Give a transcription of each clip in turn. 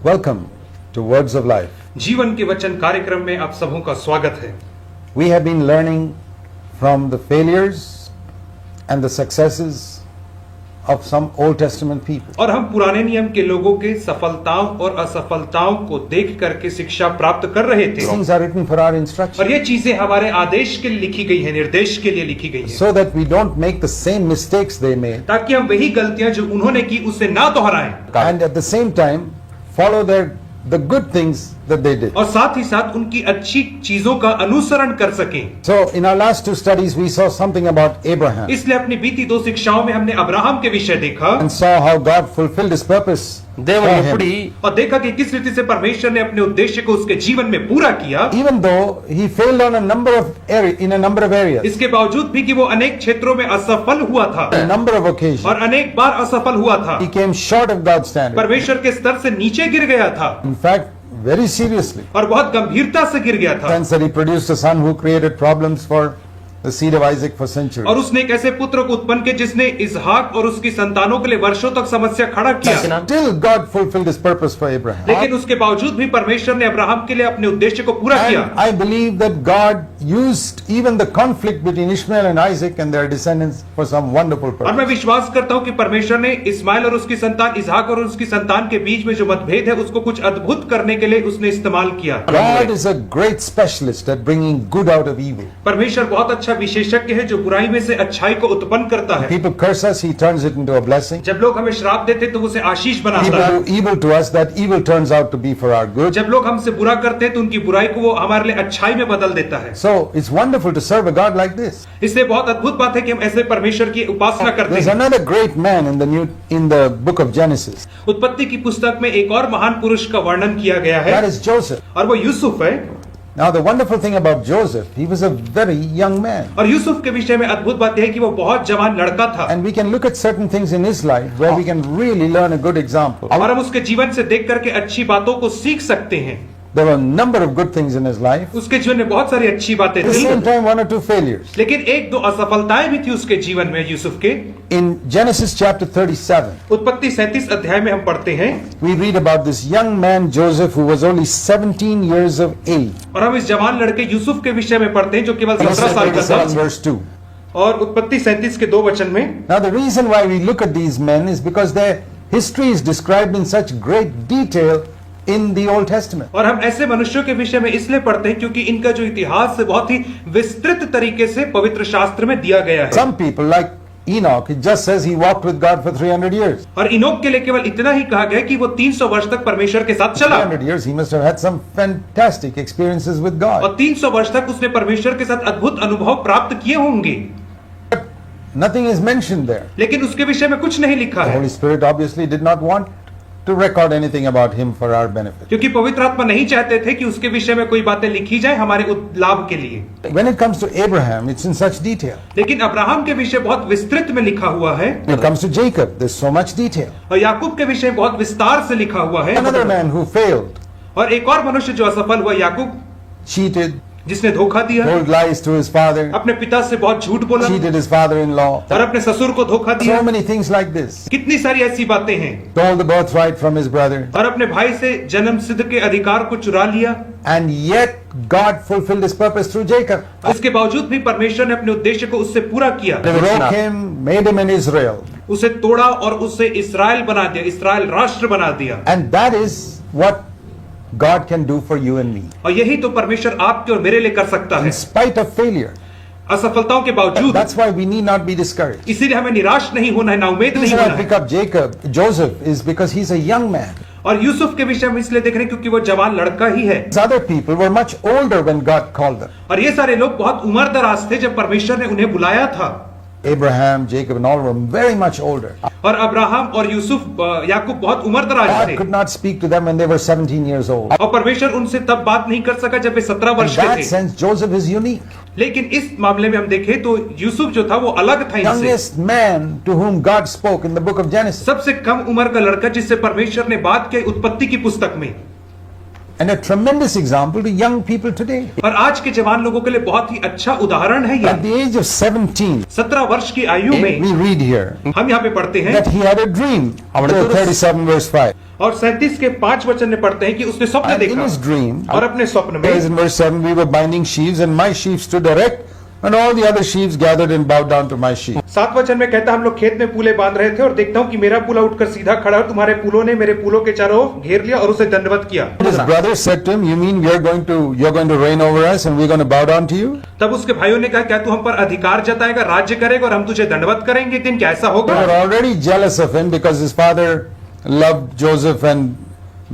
Welcome to Words of Life. जीवन के वचन कार्यक्रम में आप सबों का स्वागत है। We have been learning from the failures and the successes of some Old Testament people. और हम पुराने नियम के लोगों के सफलताओं और असफलताओं को देख करके शिक्षा प्राप्त कर रहे थे। These things are written for our instruction, और ये चीजें हमारे आदेश के लिए लिखी गई है, निर्देश के लिए लिखी गई है, so that we don't make the same mistakes they made, ताकि हम वही गलतियां जो उन्होंने की उसे ना दोहराएं, and at the same time follow the good things that they did. और साथ ही साथ उनकी अच्छी चीजों का अनुसरण कर सकें। So in our last two studies we saw something about Abraham इसलिए अपनी बीती दो शिक्षाओं में हमने अब्राहम के विषय देखा and saw how God fulfilled his purpose for him, और देखा कि किस रीति से परमेश्वर ने अपने उद्देश्य को उसके जीवन में पूरा किया, even though he failed on a number of areas, इसके बावजूद भी कि वो अनेक क्षेत्रों में असफल हुआ था, a number of occasions. और अनेक बार असफल हुआ था, He came short of God's standard. परमेश्वर के स्तर से नीचे गिर गया था, In fact, very seriously. और बहुत गंभीरता से गिर गया था, Sense that he produced a son who created problems for the seed of Isaac for centuries. और उसने एक ऐसे पुत्र को उत्पन्न किया जिसने इसहाक और उसकी संतानों के लिए वर्षों तक समस्या खड़ा किया, Still God fulfilled his purpose for Abraham. लेकिन उसके बावजूद भी परमेश्वर ने अब्राहम के लिए अपने उद्देश्य को पूरा किया। And I believe that God used even the conflict between Ishmael and Isaac and their descendants for some wonderful और मैं purpose. विश्वास करता हूँ कि परमेश्वर ने इस्माइल और उसकी संतान इसहाक और उसकी संतान के बीच में जो मतभेद है उसको कुछ अद्भुत करने के लिए उसने इस्तेमाल किया। God is a great specialist at bringing good out of evil. परमेश्वर बहुत अच्छा विशेषज्ञ है जो बुराई में से अच्छाई को उत्पन्न करता है। People curse us, he turns it into a blessing. जब लोग हमें श्राप देते तो उसे आशीष बनाता People है। do evil to us, that evil turns out to be for our good. जब लोग हमसे बुरा करते हैं तो उनकी बुराई को वो हमारे लिए अच्छाई में बदल देता है। So it's wonderful to serve a God like this. इसलिए बहुत अद्भुत बात है कि हम ऐसे परमेश्वर की उपासना करते There's हैं। another great man in the book of Genesis. उत्पत्ति की पुस्तक में एक और महान पुरुष का वर्णन किया गया That है is Joseph. और वो यूसुफ है। Now the wonderful thing about Joseph, he was a very young man. और यूसुफ के विषय में अद्भुत बात यह है कि वो बहुत जवान लड़का था, And we can look at certain things in his life where we can really learn a good example. और हम उसके जीवन से देख करके अच्छी बातों को सीख सकते हैं। There were a number of good things in his life. उसके जीवन में बहुत सारी अच्छी बातें At the same थी, time, one or two failures. लेकिन एक दो असफलताएं भी थी उसके जीवन में यूसुफ के। In Genesis chapter 37, उत्पत्ति 37 अध्याय में हम पढ़ते हैं we read about this young man Joseph who was only 17 years of age. और हम इस जवान लड़के यूसुफ के विषय में पढ़ते हैं जो केवल 17 साल का 37 था। verse 2. और उत्पत्ति 37 के 2 वचन में Now the reason why we look at these men is because their history is described in such great detail in the Old Testament. और हम ऐसे मनुष्यों के विषय में इसलिए पढ़ते हैं क्योंकि इनका जो इतिहास है बहुत ही विस्तृत तरीके से पवित्र शास्त्र में दिया गया है। Some people like Enoch, it just says he walked with God for 300 years. और इनोक के लिए केवल इतना ही कहा गया कि वो 300 वर्ष तक परमेश्वर के साथ चला 300 years, he must have had some fantastic experiences with God. और 300 वर्ष तक उसने परमेश्वर के साथ अद्भुत अनुभव प्राप्त किए होंगे, Nothing is mentioned there. लेकिन उसके विषय में कुछ नहीं लिखा The है Holy Spirit obviously did not want to record anything about him for our benefit. क्योंकि पवित्र आत्मा नहीं चाहते थे कि उसके विषय में कोई बातें लिखी जाए हमारे लाभ के लिए। When it comes to Abraham, it's in such detail. लेकिन अब्राहम के विषय बहुत विस्तृत में लिखा हुआ है, When it comes to Jacob, there's so much detail. और याकूब के विषय बहुत विस्तार से लिखा हुआ है। Another man who failed, और एक और मनुष्य जो असफल हुआ, याकूब, cheated, जिसने धोखा दिया, told lies to his father, अपने पिता से बहुत झूठ बोला cheated his father-in-law. और अपने ससुर को धोखा दिया। So many things like this. कितनी सारी ऐसी बातें हैं। Stole the birthright from his brother. और अपने भाई से जन्म सिद्ध के अधिकार को चुरा लिया। And yet God fulfilled his purpose through Jacob. इसके बावजूद भी परमेश्वर ने अपने उद्देश्य को उससे पूरा किया, Broke him, made him in Israel. उसे तोड़ा और उसे इस्राएल बना दिया, इस्राएल राष्ट्र बना दिया। And that is what God can do for you and me. और यही तो परमेश्वर आपके और मेरे लिए कर सकता है, In spite of failure. असफलताओं के बावजूद। That's why we need not be discouraged. इसीलिए हमें निराश नहीं होना है, ना उम्मीद The नहीं reason होना I है। pick up Joseph is because he's a young man. और यूसुफ के विषय में इसलिए देख रहे हैं क्योंकि वो जवान लड़का ही है, These other people were much older when God called them. और ये सारे लोग बहुत उम्र दराज थे जब परमेश्वर ने उन्हें बुलाया था। Abraham, Jacob, and all were very much older. और अब्राहम और यूसुफ याकूब बहुत उम्र दराज God थे, could not speak to them when they were 17 years old. और परमेश्वर उनसे तब बात नहीं कर सका जब वे 17 In वर्ष के that थे। sense, Joseph is unique. लेकिन इस मामले में हम देखें तो यूसुफ जो था वो अलग था इनसे। Youngest man to whom God spoke in the book of Genesis. सबसे कम उम्र का लड़का जिससे परमेश्वर ने बात की उत्पत्ति की पुस्तक में। and a tremendous example to young people today. और आज के जवान लोगों के लिए बहुत ही अच्छा उदाहरण है At यह। the age of 17, 17 वर्ष की आयु में we read here हम यहाँ पे पढ़ते हैं that he had a dream. Job 37 verse 5. और 37 के 5 वचन में पढ़ते हैं कि उसने स्वप्न And in देखा his dream, और अपने स्वप्न says में in verse 7, we were binding sheaves and my sheaf stood erect and all the other sheaves gathered and bowed down to my sheaf. 7 वचन में कहता हम लोग खेत में पूले बांध रहे थे और देखता हूँ कि मेरा पूला उठकर सीधा खड़ा और तुम्हारे पूलों ने मेरे पूलों के चारों ओर घेर लिया और उसे दंडवत किया। His brother said to him, you mean you're going to reign over us and we're going to bow down to you? तब उसके भाइयों ने कहा क्या तू हम पर अधिकार जताएगा, राज्य करेगा और हम तुझे दंडवत करेंगे? एक दिन क्या ऐसा They होगा? were already jealous of him because his father loved Joseph and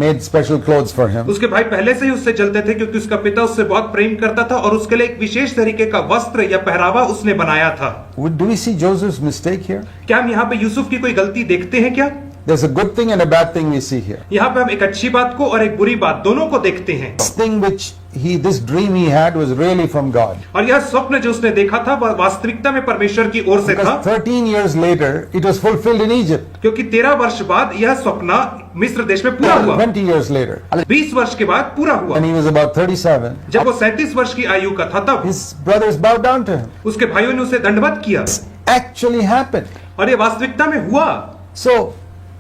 made special clothes for him. उसके भाई पहले से ही उससे जलते थे क्योंकि उसका पिता उससे बहुत प्रेम करता था और उसके लिए एक विशेष तरीके का वस्त्र या पहरावा उसने बनाया था। Do we see Joseph's mistake here? क्या हम यहाँ पे यूसुफ की कोई गलती देखते हैं क्या? There's a good thing and a bad thing we see here. यहाँ पे हम एक अच्छी बात को और एक बुरी बात दोनों को देखते हैं। This thing this dream he had was really from God. और यह स्वप्न जो उसने देखा था वह वास्तविकता में परमेश्वर की ओर से था। Because 13 years later, it was fulfilled in Egypt. क्योंकि 13 वर्ष बाद यह स्वप्न मिस्र देश में पूरा हुआ। 20 years later, 20 वर्ष के बाद पूरा हुआ। when he was about 37, जब वो 37 वर्ष की आयु का था तब his brothers bowed down to him. उसके भाइयों ने उसे दंडवत किया Actually happened. और ये वास्तविकता में हुआ। So,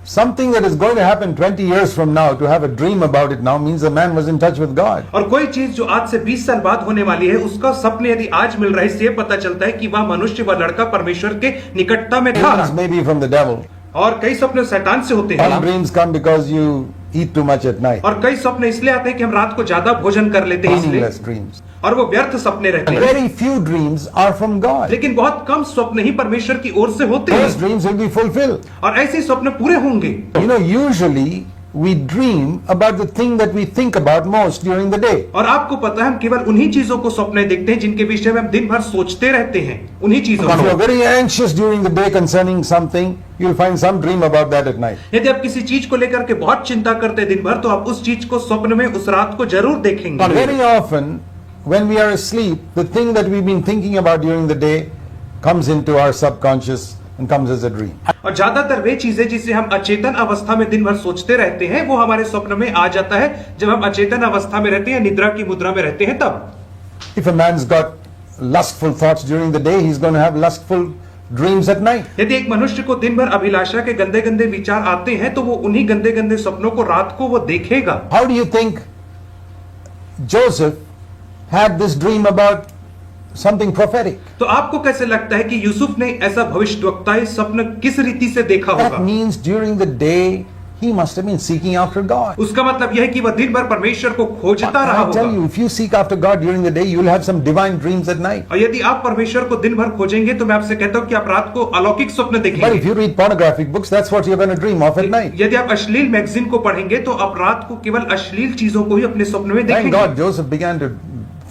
something that is going to happen 20 years from now, to have a dream about it now, means the man was in touch with God. और कोई चीज जो आज से 20 साल बाद होने वाली है उसका सपने यदि आज मिल रहा है इससे पता चलता है कि वह मनुष्य वह लड़का परमेश्वर के निकटता में था। Dreams may be from the devil. और कई सपने शैतान से होते Some हैं dreams come because you eat too much at night. और कई सपने इसलिए आते हैं कि हम रात को ज्यादा भोजन कर लेते हैं इसलिए, Meaningless dreams. और वो व्यर्थ सपने रहते हैं। Very few dreams are from God. लेकिन बहुत कम स्वप्न ही परमेश्वर की ओर से होते Those हैं dreams will be fulfilled. और ऐसे स्वप्न पूरे होंगे। You know, usually we dream about the thing that we think about most during the day. और आपको पता है हम केवल उन्हीं चीजों को सपने देखते हैं जिनके विषय में हम दिन भर सोचते रहते हैं, उन्हीं चीजों If you are को। very anxious during the day concerning something, you'll find some dream about that at night. यदि आप किसी चीज को लेकर के बहुत चिंता करते हैं दिन भर तो आप उस चीज को स्वप्न में उस रात को जरूर देखेंगे। Very often, when we are asleep, the thing that we've been thinking about during the day comes into our subconscious and comes as a dream. और ज्यादातर वे चीजें जिसे हम अचेतन अवस्था में दिन भर सोचते रहते हैं वो हमारे स्वप्न में आ जाता है जब हम अचेतन अवस्था में रहते हैं, निद्रा की मुद्रा में रहते हैं तब। If a man's got lustful thoughts during the day, he's going to have lustful dreams at night. यदि एक मनुष्य को दिन भर अभिलाषा के गंदे गंदे विचार आते हैं तो वो उन्हीं गंदे गंदे सपनों को रात को वो देखेगा। How do you think Joseph had this dream about something prophetic? तो आपको कैसे लगता है कि यूसुफ ने ऐसा भविष्यद्वक्ताई स्वप्न किस रीति से देखा That होगा? means during the day he must have been seeking after God. उसका मतलब यह है कि वह दिन भर परमेश्वर को खोजता रहा I tell होगा। you, if you seek after God during the day, you'll have some divine dreams at night. और यदि आप परमेश्वर को दिन भर खोजेंगे तो मैं आपसे कहता हूँ कि आप रात को अलौकिक स्वप्न But if देखेंगे। you read pornographic books, that's what you're going to dream of at night. यदि आप अश्लील मैगजीन को पढ़ेंगे तो आप रात को केवल अश्लील चीजों को ही अपने स्वप्न में Thank देखेंगे। God Joseph began to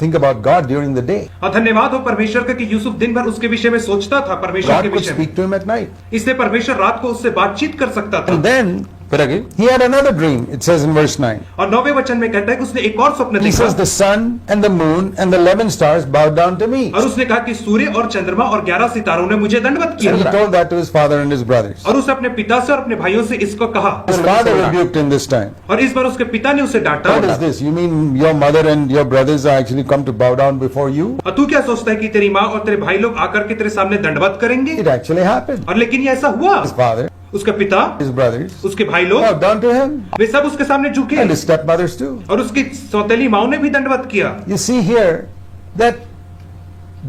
think about God during the day. और धन्यवाद हो परमेश्वर का कि यूसुफ दिन भर उसके विषय में सोचता था, परमेश्वर के God could विषय में। speak to him at night. इसलिए परमेश्वर रात को उससे बातचीत कर सकता था। And then he had another dream, it says in verse 9. और 9वें वचन में कहता है कि उसने एक और स्वप्न He says, देखा the sun and the moon and the 11 stars bowed down to me. और उसने कहा कि सूर्य और चंद्रमा और 11 सितारों ने मुझे दंडवत And he किया। told that to his father and his brothers. और उसने अपने पिता से और अपने भाइयों से इसको कहा। His father rebuked him this time. और इस बार उसके पिता ने उसे डांटा। What is this? You mean your mother and your brothers are actually come to bow down before you? और तू क्या सोचता है कि तेरी माँ और तेरे भाई लोग आकर के तेरे सामने दंडवत करेंगे? It actually happened. और लेकिन ये ऐसा हुआ। His father, उसका पिता, his brothers उसके भाई लोग bowed down to him, वे सब उसके सामने झुके and his stepmothers too. और उसकी सौतेली माँ ने भी दंडवत किया। You see here that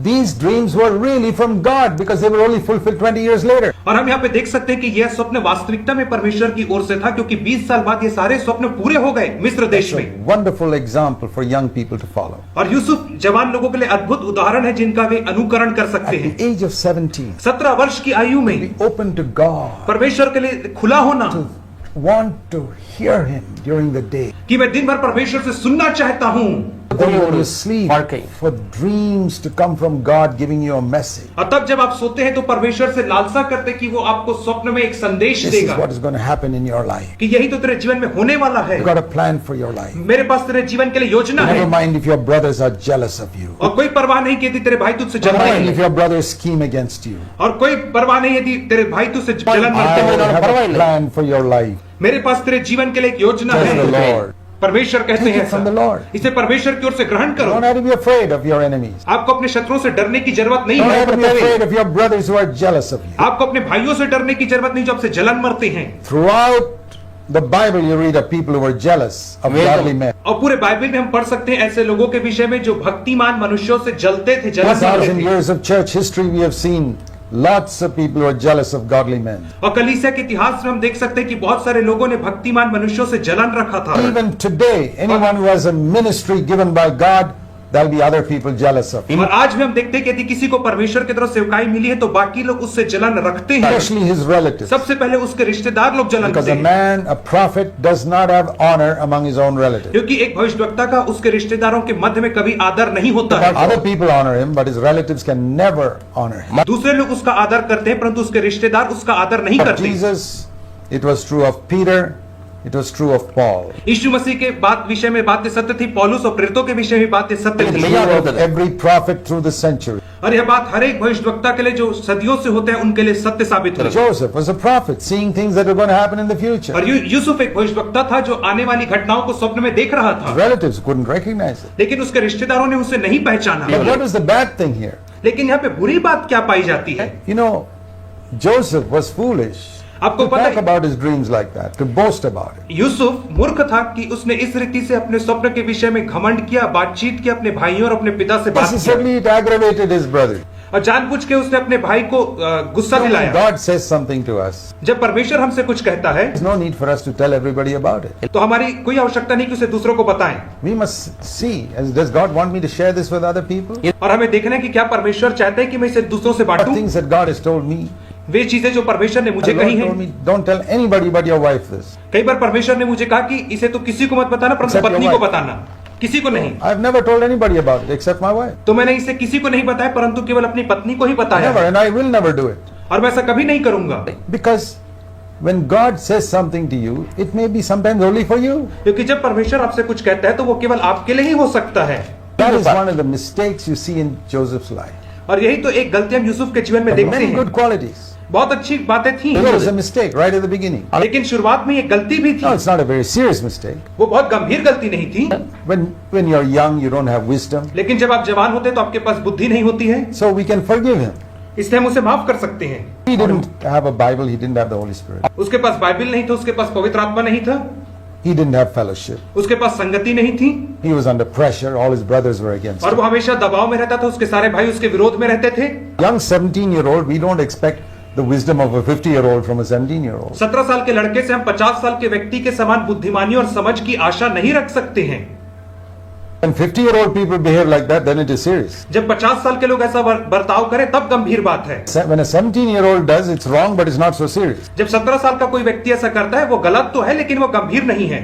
these dreams were really from God because they were only fulfilled 20 years later. और हम यहाँ पे देख सकते हैं कि यह स्वप्न वास्तविकता में परमेश्वर की ओर से था क्योंकि 20 साल बाद ये सारे स्वप्न पूरे हो गए मिस्र देश It's a में। wonderful example for young people to follow. और यूसुफ जवान लोगों के लिए अद्भुत उदाहरण है जिनका वे अनुकरण कर सकते At हैं। the age of 17, 17 वर्ष की आयु में be open to God, परमेश्वर के लिए खुला होना to want to hear Him during the day. कि मैं दिन भर परमेश्वर से सुनना चाहता हूँ। Then when you sleep, for dreams to come from God giving you a message. और तब जब आप सोते हैं तो परमेश्वर से लालसा करते कि वो आपको स्वप्न में एक संदेश This is देगा what is going to happen in your life. कि यही तो तेरे जीवन में होने वाला है। You've got a plan for your life. मेरे पास तेरे जीवन के लिए योजना Never है mind if your brothers are jealous of you. और कोई परवाह नहीं कि यदि तेरे भाई तुझसे Never जलते mind if हैं your brothers scheme against you. और कोई परवाह नहीं यदि तेरे भाई तुझसे जलन I करते will हैं। have a plan for your life. मेरे पास तेरे जीवन के लिए एक योजना Says the है Lord. परमेश्वर कहते Take हैं it from the ऐसा। Lord. इसे परमेश्वर की ओर से ग्रहण You करो। don't have to be afraid of your enemies. आपको अपने शत्रुओं से डरने की जरूरत नहीं You don't है। have to be afraid of your brothers who are jealous of you. आपको अपने भाइयों से डरने की जरूरत नहीं जो आपसे जलन मरते हैं। Throughout the Bible, you read of people who were jealous of godly men. और पूरे बाइबल में हम पढ़ सकते हैं ऐसे लोगों के विषय में जो भक्तिमान मनुष्यों से जलते थे, जलन मरते 2,000 थे। years of church history, we have seen lots of people who are jealous of godly men. और कलीसिया के इतिहास में हम देख सकते हैं कि बहुत सारे लोगों ने भक्तिमान मनुष्यों से जलन रखा था। Even today, anyone who has a ministry given by God, there'll be other people jealous of him. और आज भी हम देखते हैं कि यदि किसी को परमेश्वर की तरफ सेवकाई मिली है तो बाकी लोग उससे जलन रखते हैं। Especially his relatives. सबसे पहले उसके रिश्तेदार लोग जलन Because करते a हैं, man, a prophet, does not have honor among his own relatives. क्योंकि एक भविष्यवक्ता का उसके रिश्तेदारों के मध्य में कभी आदर नहीं होता है। Other people honor him, but his relatives can never honor him. दूसरे लोग उसका आदर करते हैं परंतु उसके रिश्तेदार उसका आदर नहीं Of करते। Jesus, it was true of Peter, it was true of Paul. यीशु मसीह के बात विषय में बातें सत्य थी, पौलुस और प्रेरितों के विषय में बातें सत्य It's थी। true of every prophet through the century. और यह बात हर एक भविष्यवक्ता के लिए जो सदियों से होते हैं उनके लिए सत्य साबित हुई। Joseph was a prophet, seeing things that are going to happen in the future. और यूसुफ एक भविष्यवक्ता था जो आने वाली घटनाओं को स्वप्न में देख रहा था, Relatives couldn't recognize it. लेकिन उसके रिश्तेदारों ने उसे नहीं पहचाना। But what is the bad thing here? लेकिन यहाँ पे बुरी बात क्या पाई जाती है? You know, Joseph was foolish आपको to पता talk है about his dreams like that, to boast about it. Yusuf मूर्ख था कि उसने इस रीति से अपने स्वप्न के विषय में घमंड किया, बातचीत की, अपने भाइयों और अपने पिता से बात किया Necessarily it aggravated his brother. और जानबूझ के उसने अपने भाई को गुस्सा When दिलाया। God says something to us, जब परमेश्वर हमसे कुछ कहता है there's no need for us to tell everybody about it. तो हमारी कोई आवश्यकता नहीं कि उसे दूसरों को बताएं। We must see, does God want me to share this with other people? और हमें देखना है कि क्या परमेश्वर चाहते हैं कि मैं इसे दूसरों से What बांटूं। things that God has told me. वे चीजें जो परमेश्वर ने मुझे The कही Lord हैं। told me, don't tell anybody but your wife this. कई बार परमेश्वर ने मुझे कहा कि इसे तो किसी को मत बताना परंतु Except your पत्नी को wife. बताना, किसी को नहीं। I've never told anybody about it except my wife. तो मैंने इसे किसी को नहीं बताया परंतु केवल अपनी पत्नी को ही बताया Never, and I will never do it. और मैं ऐसा कभी नहीं करूंगा, Because when God says something to you, it may be sometimes only for you. क्योंकि जब परमेश्वर आपसे कुछ कहता है तो वो केवल आपके लिए ही हो सकता है। That is one of the mistakes you see in Joseph's life. और यही तो एक गलती हम यूसुफ के जीवन में देखते Many हैं। good qualities. बहुत अच्छी बातें थी, It was a mistake right at the beginning. लेकिन शुरुआत में ये गलती भी No, थी। it's not a very serious mistake. वो बहुत गंभीर गलती नहीं थी, When you're young, you don't have wisdom. लेकिन जब आप जवान होते हैं तो आपके पास बुद्धि नहीं होती है, So we can forgive him. इसलिए हम उसे माफ कर सकते हैं। He didn't have a Bible, he didn't have the Holy Spirit. उसके पास बाइबल नहीं था, उसके पास पवित्र आत्मा नहीं था, He didn't have fellowship. उसके पास संगति नहीं थी He was under pressure, all his brothers were against और him. वो हमेशा दबाव में रहता था, उसके सारे भाई उसके विरोध में रहते थे। Young 17-year-old, we don't expect the wisdom of a 50-year-old from a 17-year-old. 17 साल के लड़के से हम 50 साल के व्यक्ति के समान बुद्धिमानी और समझ की आशा नहीं रख सकते हैं। When 50-year-old people behave like that, then it is serious. जब 50 साल के लोग ऐसा बर्ताव करें तब गंभीर बात है। When a 17-year-old does, it's wrong, but it's not so serious. जब 17 साल का कोई व्यक्ति ऐसा करता है वो गलत तो है लेकिन वो गंभीर नहीं है।